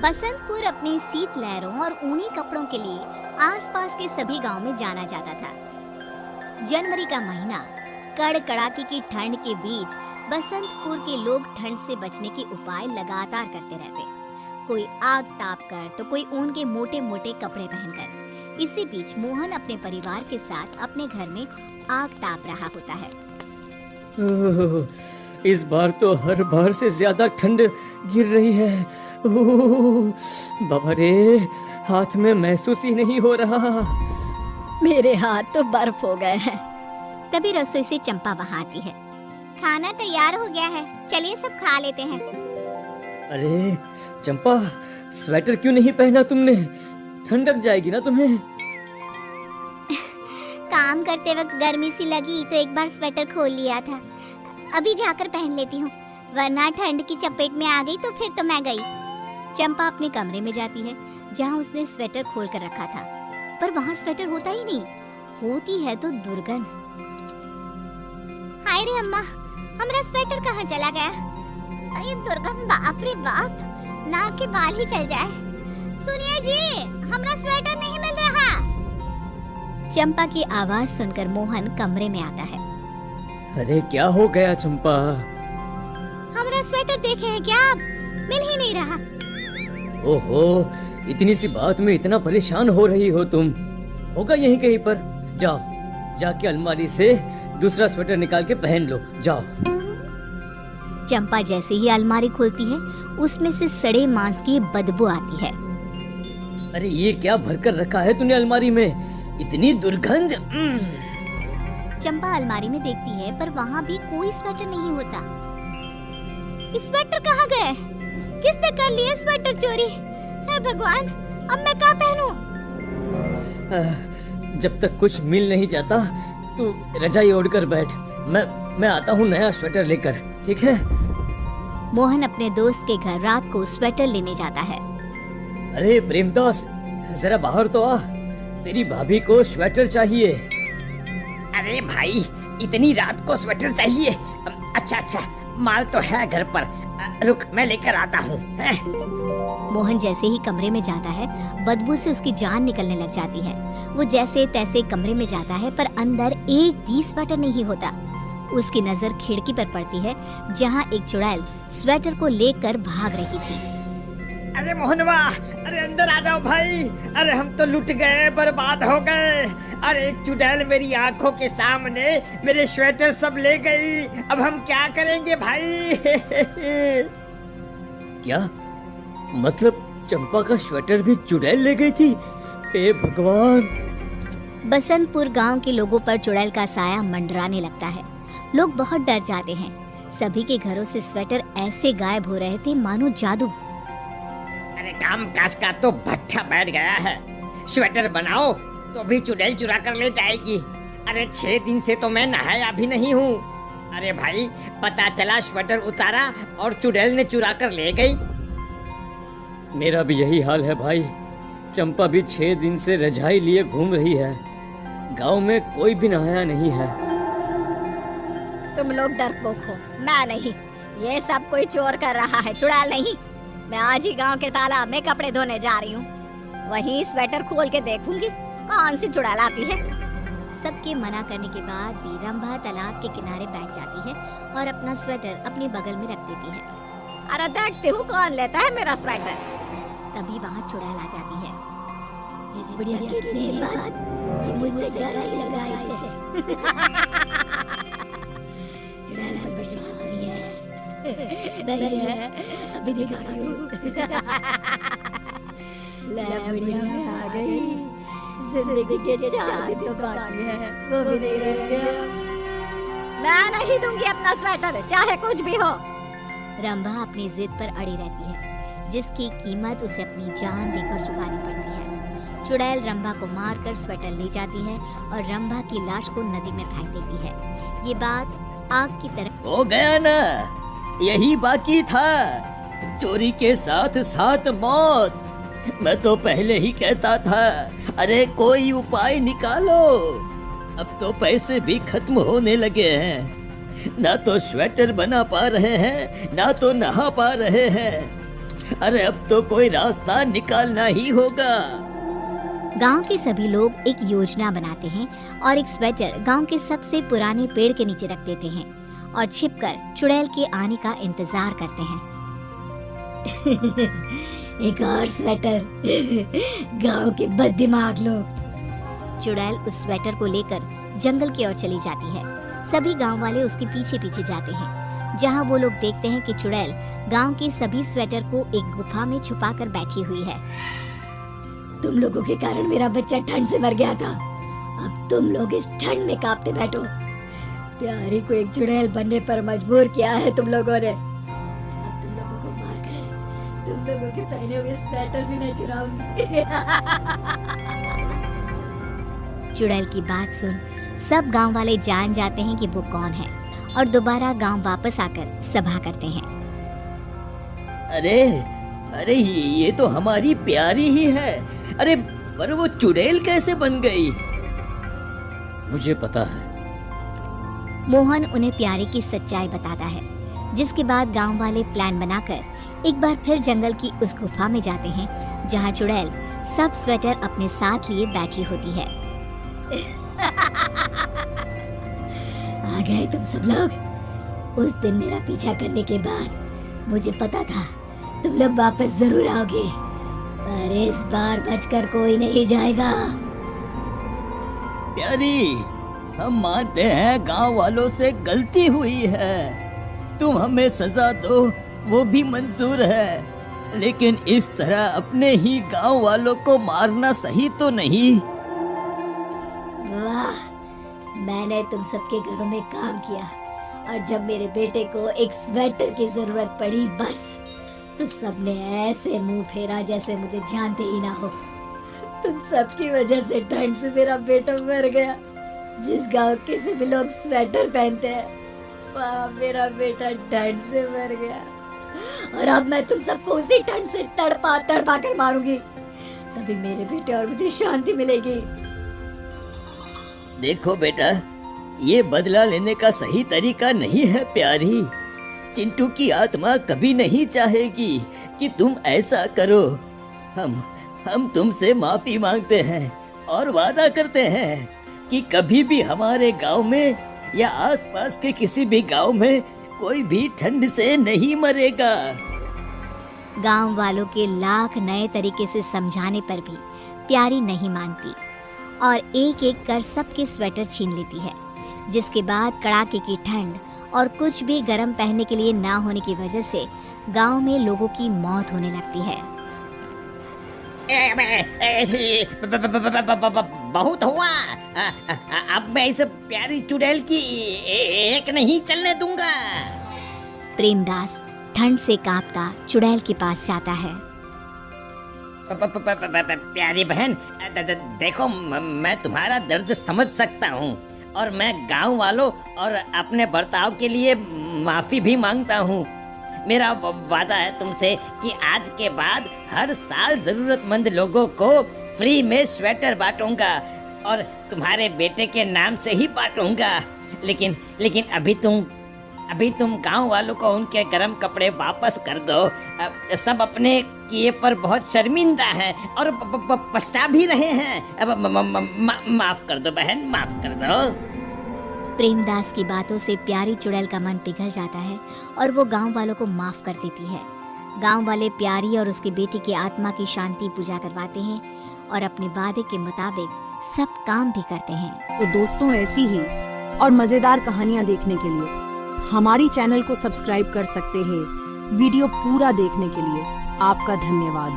बसंतपुर अपने शीतलहरों और ऊनी कपड़ों के लिए आसपास के सभी गांव में जाना जाता था। जनवरी का महीना, कड़कड़ाके की ठंड के बीच बसंतपुर के लोग ठंड से बचने के उपाय लगातार करते रहते। कोई आग ताप कर तो कोई ऊन के मोटे मोटे कपड़े पहनकर। इसी बीच मोहन अपने परिवार के साथ अपने घर में आग ताप रहा होता है। इस बार तो हर बार से ज्यादा ठंड गिर रही है। बाबा रे, हाथ में महसूस ही नहीं हो रहा। मेरे हाथ तो बर्फ हो गए हैं। तभी रसोई से चंपा वहां आती है। खाना तैयार हो गया है, चलिए सब खा लेते हैं। अरे चंपा, स्वेटर क्यों नहीं पहना तुमने? ठंडक जाएगी ना तुम्हें। काम करते वक्त गर्मी सी लगी तो एक बार स्वेटर खोल लिया था। अभी जाकर पहन लेती हूँ, वरना ठंड की चपेट में आ गई तो फिर तो मैं गई। चंपा अपने कमरे में जाती है जहाँ उसने स्वेटर खोल कर रखा था, पर वहाँ स्वेटर होता ही नहीं। होती है तो दुर्गंध। हाय रे अम्मा, हमारा स्वेटर कहाँ चला गया? अरे दुर्गंध, बाप रे बाप, नाक के बाल ही चल जाए। सुनिए जी, हमारा स्वेटर नहीं मिल रहा। चंपा की आवाज सुनकर मोहन कमरे में आता है। अरे क्या हो गया चंपा? हमारा स्वेटर देखे हैं क्या आप? मिल ही नहीं रहा। ओहो, इतनी सी बात में इतना परेशान हो रही हो तुम? होगा यहीं कहीं पर। जाओ, जाके अलमारी से दूसरा स्वेटर निकाल के पहन लो, जाओ। चंपा जैसे ही अलमारी खोलती है, उसमें से सड़े मांस की बदबू आती है। अरे ये क्या भरकर रखा है तूने अलमारी में? इतनी दुर्गंध। चंपा अलमारी में देखती है, पर वहाँ भी कोई स्वेटर नहीं होता। स्वेटर कहाँ गए? किसने कर लिया स्वेटर चोरी? हे भगवान, अब मैं क्या पहनूं? जब तक कुछ मिल नहीं जाता तू रजाई ओढ़कर बैठ। मैं आता हूँ नया स्वेटर लेकर, ठीक है? मोहन अपने दोस्त के घर रात को स्वेटर लेने जाता है। अरे प्रेमदास, जरा बाहर तो आ, तेरी भाभी को स्वेटर चाहिए। अरे भाई, इतनी रात को स्वेटर चाहिए? अच्छा, माल तो है घर पर, रुक मैं लेकर आता हूँ। मोहन जैसे ही कमरे में जाता है, बदबू से उसकी जान निकलने लग जाती है। वो जैसे तैसे कमरे में जाता है, पर अंदर एक भी स्वेटर नहीं होता। उसकी नजर खिड़की पर पड़ती है, जहाँ एक चुड़ैल स्वेटर को लेकर भाग रही थी। अरे मोहनवा, अरे अंदर आ जाओ भाई। अरे हम तो लुट गए, बर्बाद हो गए। अरे एक चुड़ैल मेरी आंखों के सामने मेरे स्वेटर सब ले गई। अब हम क्या करेंगे भाई? क्या मतलब चंपा का स्वेटर भी चुड़ैल ले गई थी? हे भगवान! बसंतपुर गांव के लोगों पर चुड़ैल का साया मंडराने लगता है। लोग बहुत डर जाते हैं। सभी के घरों से स्वेटर ऐसे गायब हो रहे थे मानो जादू। अरे काम काज का तो भट्ठा बैठ गया है। स्वेटर बनाओ तो भी चुड़ैल चुरा कर ले जाएगी। अरे 6 दिन से तो मैं नहाया भी नहीं हूँ। अरे भाई, पता चला स्वेटर उतारा और चुड़ैल ने चुरा कर ले गई। मेरा भी यही हाल है भाई। चंपा भी 6 दिन से रजाई लिए घूम रही है। गांव में कोई भी नहाया नहीं है। तुम लोग डरपोक हो, मैं नहीं। ये सब कोई चोर कर रहा है, चुड़ैल नहीं। मैं आज ही गांव के तालाब में कपड़े धोने जा रही हूँ। वहीं स्वेटर खोल के देखूंगी कौन सी चुड़ैल आती है। सबके मना करने के बाद भी रंभा तालाब के किनारे बैठ जाती है और अपना स्वेटर अपने बगल में रख देती है। अरे देखती हूँ कौन लेता है मेरा स्वेटर। तभी वहाँ चुड़ैल आ जाती है। इस बुढ़िया कितनी हिम्मत, ये मुझसे डर ही लग रहा है इसे। चुड़ैल पर विश्वास नहीं है। नहीं है, अभी दिखाती हूँ। ले बुढ़िया, मैं आ गई। जिंदगी के 4 दिन तो बाकी है, वो भी नहीं रह गया। मैं नहीं दूंगी अपना स्वेटर, चाहे कुछ भी हो। रंभा अपनी जिद पर अड़ी रहती है, जिसकी कीमत उसे अपनी जान देकर चुकानी पड़ती है। चुड़ैल रंभा को मारकर स्वेटर ले जाती है और रंभा की लाश को नदी में फेंक देती है। ये बात आग की तरह हो गया ना, यही बाकी था। चोरी के साथ साथ मौत। मैं तो पहले ही कहता था, अरे कोई उपाय निकालो। अब तो पैसे भी खत्म होने लगे हैं। ना तो स्वेटर बना पा रहे हैं, ना तो नहा पा रहे हैं। अरे अब तो कोई रास्ता निकालना ही होगा। गांव के सभी लोग एक योजना बनाते हैं और एक स्वेटर गांव के सबसे पुराने पेड़ के नीचे रख देते हैं और छिपकर चुड़ैल के आने का इंतजार करते हैं। एक और स्वेटर, गांव के बददिमाग लोग। चुड़ैल उस स्वेटर को लेकर जंगल की ओर चली जाती है। सभी गांव वाले उसके पीछे पीछे जाते हैं, जहां वो लोग देखते हैं कि चुड़ैल गांव के सभी स्वेटर को एक गुफा में छुपाकर बैठी हुई है। तुम लोगों के कारण मेरा बच्चा ठंड से मर गया था, अब तुम लोग इस ठंड में कांपते बैठो। प्यारी को एक चुड़ैल बनने पर मजबूर किया है तुम लोगों ने। अब तुम लोगों को मारकर तुम लोगों के पहने हुए स्वेटर भी नहीं चुराऊंगी। चुड़ैल की बात सुन सब गांव वाले जान जाते हैं कि वो कौन है और दोबारा गांव वापस आकर सभा करते हैं। अरे अरे ये तो हमारी प्यारी ही है। अरे पर वो चुड़ैल कैसे बन गई? मुझे पता है। मोहन उन्हें प्यारी की सच्चाई बताता है, जिसके बाद गांव वाले प्लान बनाकर एक बार फिर जंगल की उस गुफा में जाते हैं जहां चुड़ैल सब स्वेटर अपने साथ लिए बैठी होती है। आ गए तुम सब लोग। उस दिन मेरा पीछा करने के बाद मुझे पता था तुम लोग वापस जरूर आओगे, पर इस बार बचकर कोई नहीं जाएगा। प्यारी, हम मानते हैं गांव वालों से गलती हुई है, तुम हमें सजा दो वो भी मंजूर है, लेकिन इस तरह अपने ही गांव वालों को मारना सही तो नहीं। वाह, मैंने तुम सबके घरों में काम किया और जब मेरे बेटे को एक स्वेटर की जरूरत पड़ी, बस तुम सबने ऐसे मुंह फेरा जैसे मुझे जानते ही ना हो। तुम सबकी वजह से ठंड से मेरा बेटा मर गया। जिस गांव के सभी लोग स्वेटर पहनते हैं, वहाँ मेरा बेटा ठंड से मर गया और अब मैं तुम सबको उसी ठंड से तड़पा तड़पा कर मारूंगी, तभी मेरे बेटे और मुझे शांति मिलेगी। देखो बेटा, ये बदला लेने का सही तरीका नहीं है प्यारी। चिंटू की आत्मा कभी नहीं चाहेगी कि तुम ऐसा करो। हम तुमसे माफी मांगते हैं और वादा करते हैं कि कभी भी हमारे गांव में या आसपास के किसी भी गांव में कोई भी ठंड से नहीं मरेगा। गांव वालों के लाख नए तरीके से समझाने पर भी प्यारी नहीं मानती और एक एक कर सबके स्वेटर छीन लेती है, जिसके बाद कड़ाके की ठंड और कुछ भी गर्म पहनने के लिए ना होने की वजह से गांव में लोगों की मौत होने लगती है। बहुत हुआ, अब मैं इस प्यारी चुड़ैल की एक नहीं चलने दूंगा। प्रेमदास ठंड से कांपता चुड़ैल के पास जाता है। प्यारी बहन, देखो मैं तुम्हारा दर्द समझ सकता हूँ और मैं गांव वालों और अपने बर्ताव के लिए माफी भी मांगता हूँ। मेरा वादा है तुमसे कि आज के बाद हर साल जरूरतमंद लोगों को फ्री में स्वेटर बांटूंगा और तुम्हारे बेटे के नाम से ही बांटूंगा। लेकिन अभी तुम गांव वालों को उनके गर्म कपड़े वापस कर दो। सब अपने किए पर बहुत शर्मिंदा हैं और पछता भी रहे हैं। माफ कर दो बहन, माफ कर दो। प्रेमदास की बातों से प्यारी चुड़ैल का मन पिघल जाता है और वो गांव वालों को माफ कर देती है। गांव वाले प्यारी और उसके बेटे की आत्मा की शांति पूजा करवाते हैं और अपने वादे के मुताबिक सब काम भी करते हैं। तो दोस्तों, ऐसी ही और मजेदार कहानियाँ देखने के लिए हमारी चैनल को सब्सक्राइब कर सकते हैं। वीडियो पूरा देखने के लिए आपका धन्यवाद।